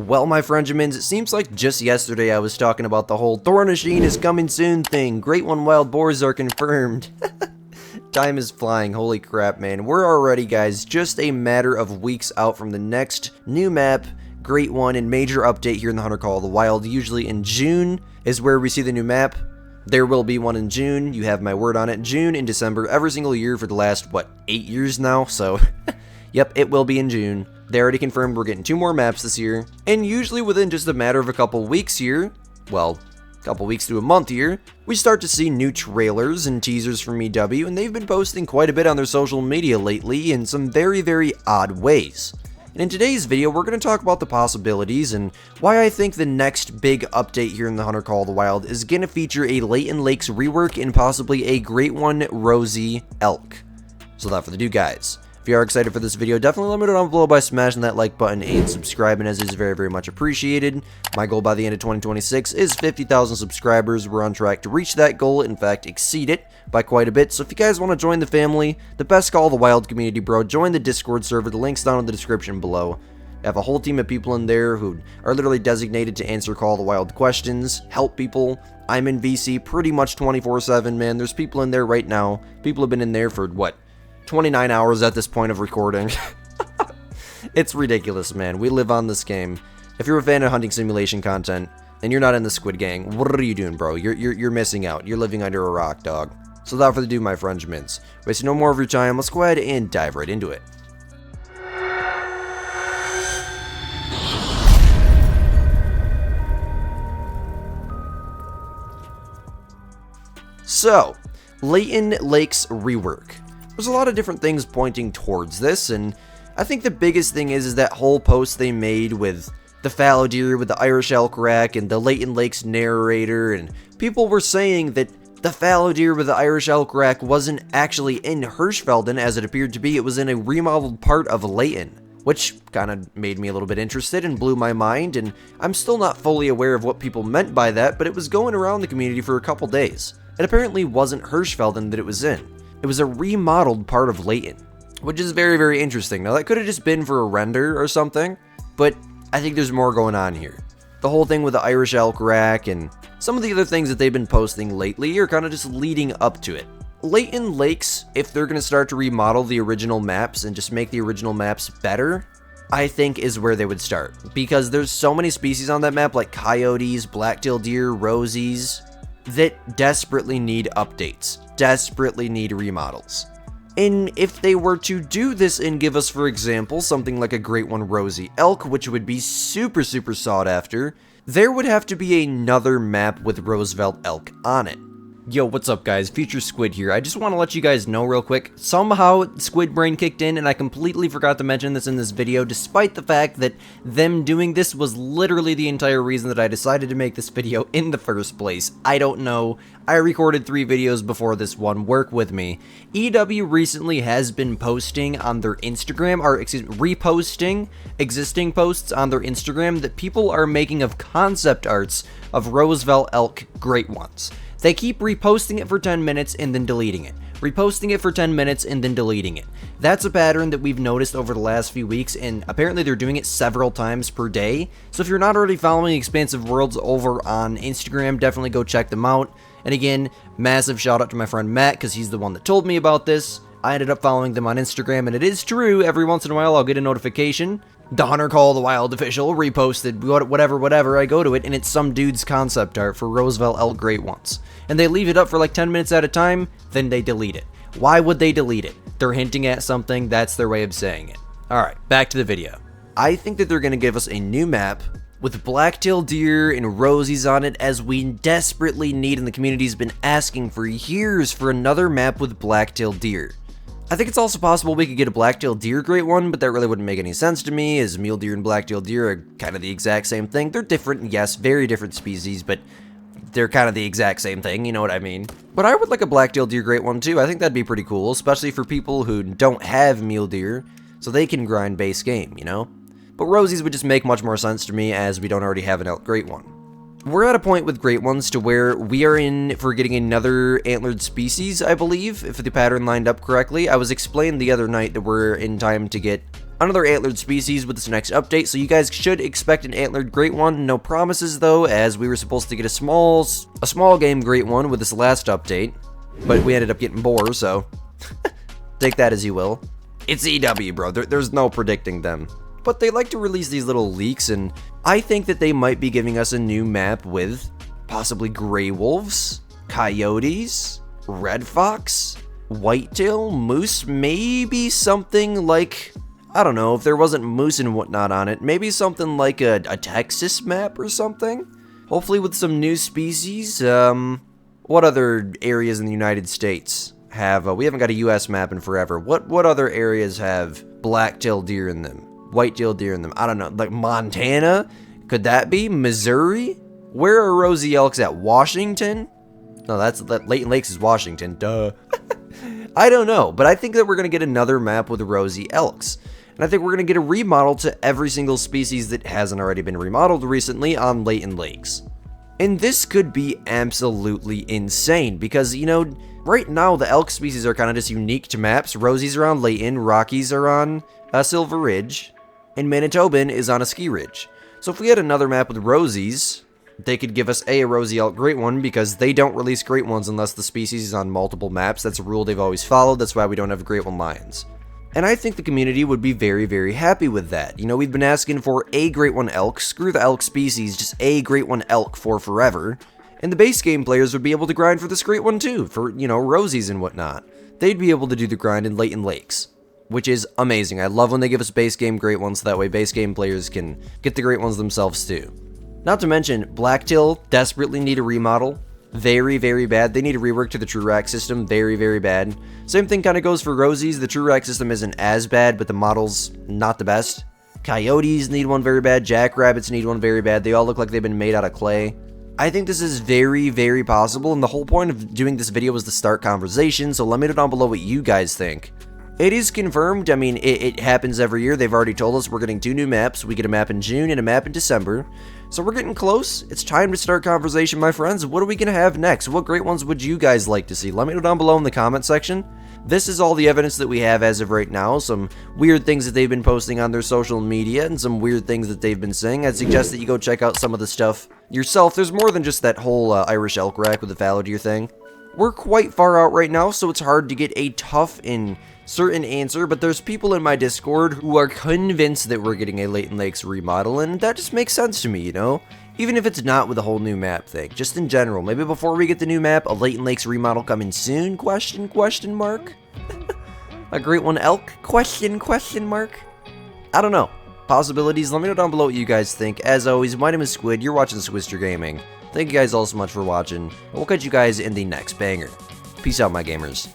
Well, my Frenchmans, it seems like just yesterday I was talking about the whole Thor machine is coming soon thing. Great One wild boars are confirmed. Time is flying, holy crap, man. We're already, guys, just a matter of weeks out from the next new map, Great One, and major update here in the Hunter Call of the Wild. Usually in June is where we see the new map. There will be one in June, you have my word on it. June and December, every single year for the last, 8 years now? So, yep, it will be in June. They already confirmed we're getting 2 more maps this year, and usually within just a matter of a couple weeks here, well, a couple weeks to a month here, we start to see new trailers and teasers from EW, and they've been posting quite a bit on their social media lately in some very, very odd ways. And in today's video, we're going to talk about the possibilities and why I think the next big update here in the Hunter Call of the Wild is going to feature a Leighton Lakes rework and possibly a Great One Rosy elk. So without further ado, guys, if you are excited for this video, definitely let me know down below by smashing that like button and subscribing, as it is very, very much appreciated. My goal by the end of 2026 is 50,000 subscribers. We're on track to reach that goal, in fact, exceed it by quite a bit. So if you guys want to join the family, the best Call of the Wild community, bro, join the Discord server. The link's down in the description below. I have a whole team of people in there who are literally designated to answer Call of the Wild questions, help people. I'm in VC pretty much 24/7, man. There's people in there right now. People have been in there for, 29 hours at this point of recording. It's ridiculous, man. We live on this game. If you're a fan of hunting simulation content and you're not in the Squid gang, what are you doing, bro? You're missing out. You're living under a rock, dog. So without further ado, my Frenchmans, wasting no more of your time, let's go ahead and dive right into it. So, Leighton Lakes rework. There's a lot of different things pointing towards this, and I think the biggest thing is that whole post they made with the fallow deer with the Irish elk rack and the Leighton Lakes narrator, and people were saying that the fallow deer with the Irish elk rack wasn't actually in Hirschfelden as it appeared to be. It was in a remodeled part of Leighton, which kind of made me a little bit interested and blew my mind, and I'm still not fully aware of what people meant by that, but it was going around the community for a couple days. It apparently wasn't Hirschfelden that it was in. It was a remodeled part of Leighton, which is very, very interesting. Now, that could have just been for a render or something, but I think there's more going on here. The whole thing with the Irish elk rack and some of the other things that they've been posting lately are kind of just leading up to it. Leighton Lakes, if they're going to start to remodel the original maps and just make the original maps better, I think is where they would start. Because there's so many species on that map, like coyotes, black-tailed deer, rosies, that desperately need updates, desperately need remodels. And if they were to do this and give us, for example, something like a Great One Rosy elk, which would be super, super sought after, there would have to be another map with Roosevelt elk on it. Yo, what's up, guys? Future Squid here. I just want to let you guys know real quick, somehow Squid Brain kicked in and I completely forgot to mention this in this video, despite the fact that them doing this was literally the entire reason that I decided to make this video in the first place. I don't know. I recorded 3 videos before this one. Work with me. EW recently has been posting on their Instagram, or reposting existing posts on their Instagram that people are making of concept arts of Roosevelt elk Great Ones. They keep reposting it for 10 minutes and then deleting it. Reposting it for 10 minutes and then deleting it. That's a pattern that we've noticed over the last few weeks, and apparently they're doing it several times per day. So if you're not already following Expansive Worlds over on Instagram, definitely go check them out. And again, massive shout out to my friend Matt, because he's the one that told me about this. I ended up following them on Instagram, and it is true, every once in a while I'll get a notification. The Hunter Call of the Wild official reposted whatever, I go to it, and it's some dude's concept art for Roosevelt elk Great Ones. And they leave it up for like 10 minutes at a time, then they delete it. Why would they delete it? They're hinting at something, that's their way of saying it. Alright, back to the video. I think that they're going to give us a new map with black-tailed deer and rosies on it, as we desperately need, and the community's been asking for years for another map with black-tailed deer. I think it's also possible we could get a black-tailed deer Great One, but that really wouldn't make any sense to me, as mule deer and black-tailed deer are kind of the exact same thing. They're different, yes, very different species, but they're kind of the exact same thing, you know what I mean? But I would like a black-tailed deer Great One too. I think that'd be pretty cool, especially for people who don't have mule deer, so they can grind base game, you know? But rosies would just make much more sense to me, as we don't already have an elk Great One. We're at a point with Great Ones to where we are in for getting another antlered species, I believe, if the pattern lined up correctly. I was explained the other night that we're in time to get another antlered species with this next update, so you guys should expect an antlered great one. No promises though, as we were supposed to get a small game great one with this last update, but we ended up getting boar, so take that as you will. It's EW, bro. There's no predicting them. But they like to release these little leaks, and I think that they might be giving us a new map with possibly gray wolves, coyotes, red fox, whitetail, moose, maybe something like, I don't know, if there wasn't moose and whatnot on it, maybe something like a Texas map or something? Hopefully with some new species. What other areas in the United States have, we haven't got a US map in forever. What other areas have black-tailed deer in them? White-tailed deer in them? I don't know, like Montana? Could that be? Missouri? Where are rosy elks at? Washington? No, that Leighton Lakes is Washington, duh. I don't know, but I think that we're going to get another map with rosy elks. And I think we're going to get a remodel to every single species that hasn't already been remodeled recently on Leighton Lakes. And this could be absolutely insane, because, you know, right now the elk species are kind of just unique to maps. Rosies are on Leighton, Rockies are on Silver Ridge, and Manitoban is on a ski ridge. So if we had another map with rosies, they could give us a rosy elk great one, because they don't release great ones unless the species is on multiple maps. That's a rule they've always followed. That's why we don't have great one lions. And I think the community would be very, very happy with that. You know, we've been asking for a great one elk, screw the elk species, just a great one elk for forever. And the base game players would be able to grind for this great one too, for, you know, rosies and whatnot. They'd be able to do the grind in Leighton Lakes, which is amazing. I love when they give us base game great ones, so that way base game players can get the great ones themselves too. Not to mention, Blacktail desperately need a remodel. Very, very bad. They need a rework to the true rack system. Very, very bad. Same thing kind of goes for rosies. The true rack system isn't as bad, but the model's not the best. Coyotes need one very bad. Jackrabbits need one very bad. They all look like they've been made out of clay. I think this is very, very possible, and the whole point of doing this video was to start conversation, so let me know down below what you guys think. It is confirmed. I mean, it happens every year. They've already told us we're getting 2 new maps. We get a map in June and a map in December. So we're getting close. It's time to start conversation, my friends. What are we going to have next? What great ones would you guys like to see? Let me know down below in the comment section. This is all the evidence that we have as of right now. Some weird things that they've been posting on their social media and some weird things that they've been saying. I'd suggest that you go check out some of the stuff yourself. There's more than just that whole Irish elk rack with the fallow deer thing. We're quite far out right now, so it's hard to get a tough and certain answer, but there's people in my Discord who are convinced that we're getting a Leighton Lakes remodel, and that just makes sense to me, you know? Even if it's not with the whole new map thing, just in general. Maybe before we get the new map, a Leighton Lakes remodel coming soon? Question mark? A great one elk? Question mark? I don't know. Possibilities, let me know down below what you guys think. As always, my name is Squid, you're watching Squidster Gaming. Thank you guys all so much for watching, and we'll catch you guys in the next banger. Peace out, my gamers.